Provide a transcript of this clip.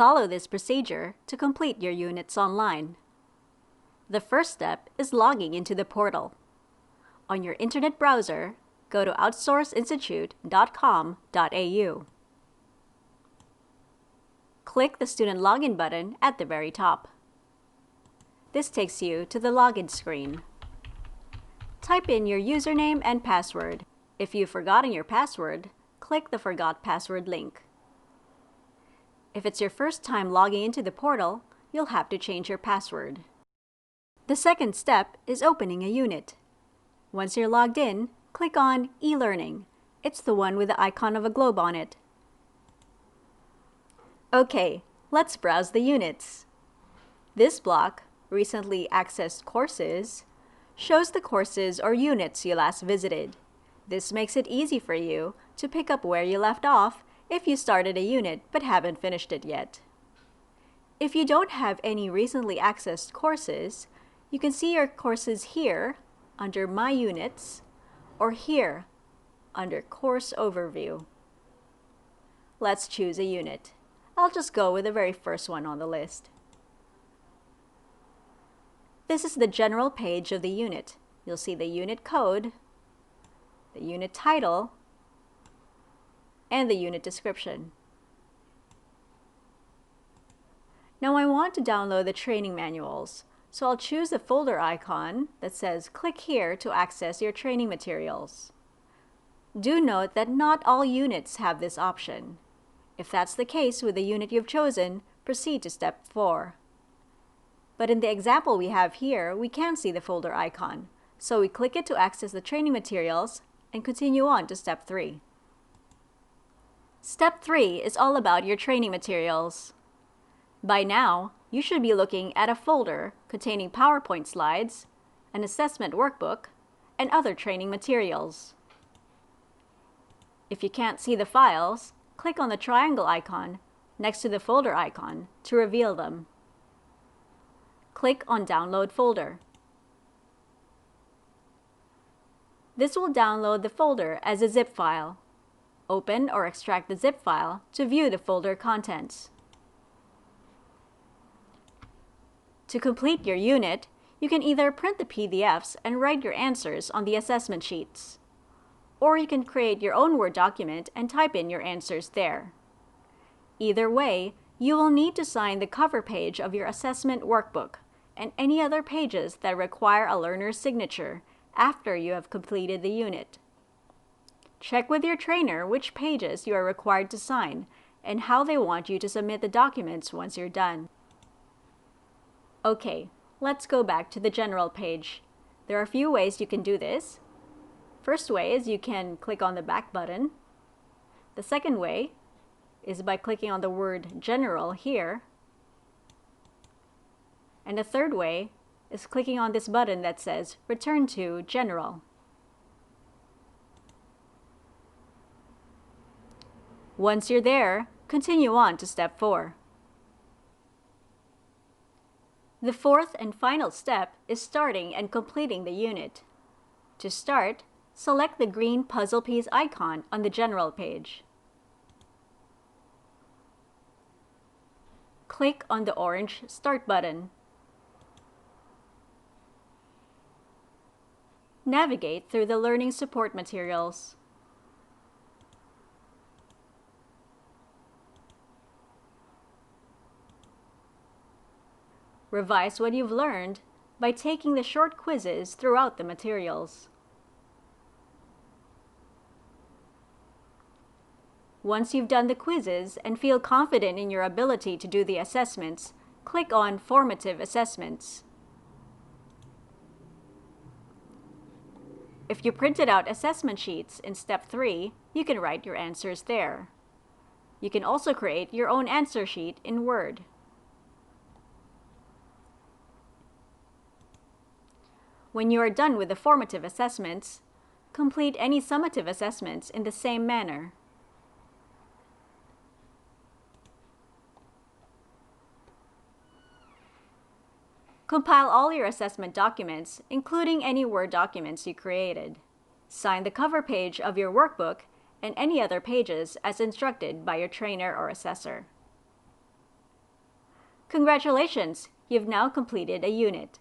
Follow this procedure to complete your units online. The first step is logging into the portal. On your internet browser, go to outsourceinstitute.com.au. Click the Student Login button at the very top. This takes you to the login screen. Type in your username and password. If you've forgotten your password, click the Forgot Password link. If it's your first time logging into the portal, you'll have to change your password. The second step is opening a unit. Once you're logged in, click on E-Learning. It's the one with the icon of a globe on it. Okay, let's browse the units. This block, Recently Accessed Courses, shows the courses or units you last visited. This makes it easy for you to pick up where you left off if you started a unit but haven't finished it yet. If you don't have any recently accessed courses, you can see your courses here under My Units or here under Course Overview. Let's choose a unit. I'll just go with the very first one on the list. This is the general page of the unit. You'll see the unit code, the unit title, and the unit description. Now I want to download the training manuals, so I'll choose the folder icon that says click here to access your training materials. Do note that not all units have this option. If that's the case with the unit you've chosen, proceed to step 4. But in the example we have here, we can see the folder icon, so we click it to access the training materials and continue on to step 3. Step 3 is all about your training materials. By now, you should be looking at a folder containing PowerPoint slides, an assessment workbook, and other training materials. If you can't see the files, click on the triangle icon next to the folder icon to reveal them. Click on Download Folder. This will download the folder as a zip file. Open or extract the zip file to view the folder contents. To complete your unit, you can either print the PDFs and write your answers on the assessment sheets, or you can create your own Word document and type in your answers there. Either way, you will need to sign the cover page of your assessment workbook and any other pages that require a learner's signature after you have completed the unit. Check with your trainer which pages you are required to sign and how they want you to submit the documents once you're done. Okay, let's go back to the general page. There are a few ways you can do this. First way is you can click on the back button. The second way is by clicking on the word General here. And the third way is clicking on this button that says Return to General. Once you're there, continue on to step 4. The fourth and final step is starting and completing the unit. To start, select the green puzzle piece icon on the General page. Click on the orange Start button. Navigate through the learning support materials. Revise what you've learned by taking the short quizzes throughout the materials. Once you've done the quizzes and feel confident in your ability to do the assessments, click on Formative Assessments. If you printed out assessment sheets in step 3, you can write your answers there. You can also create your own answer sheet in Word. When you are done with the formative assessments, complete any summative assessments in the same manner. Compile all your assessment documents, including any Word documents you created. Sign the cover page of your workbook and any other pages as instructed by your trainer or assessor. Congratulations! You've now completed a unit.